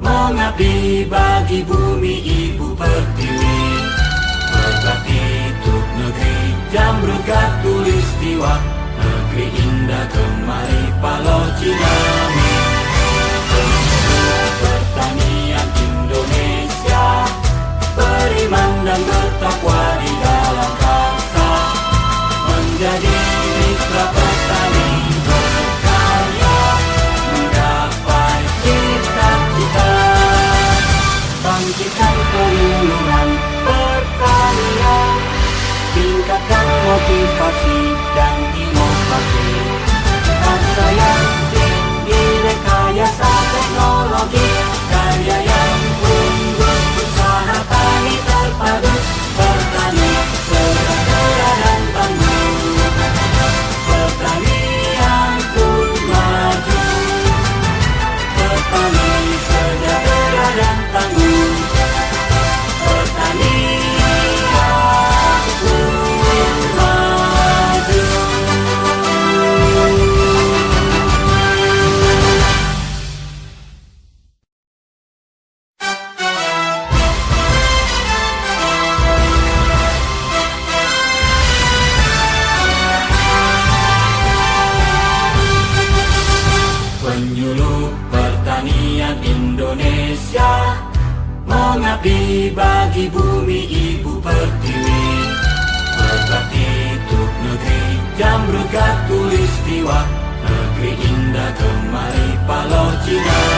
mengabdi bagi bumi ibu pertiwi. Berbakti untuk negeri Jamrut Khatulistiwa, negeri indah kemari Palo Cinami. Pertanian Indonesia beriman dan bertakwa di dalam karsa, menjadi mitra petani berkarya, menggapai cita-cita. Bangkitkan pelindungan pertanian, tingkatkan motivasi dan inovasi. Karsa yang tinggi, rekayasa teknologi, karya yang unggul, usaha tani terpadu. Petani sejahtera dan tangguh, pertanian pun maju. Petani sejahtera dan tangguh, pertanian pun maju. Penyuluh pertanian Indonesia, mengabdi bagi bumi ibu pertiwi. Berbakti untuk negeri Jamrut Khatulistiwa, negeri indah kemari Palo Cinami.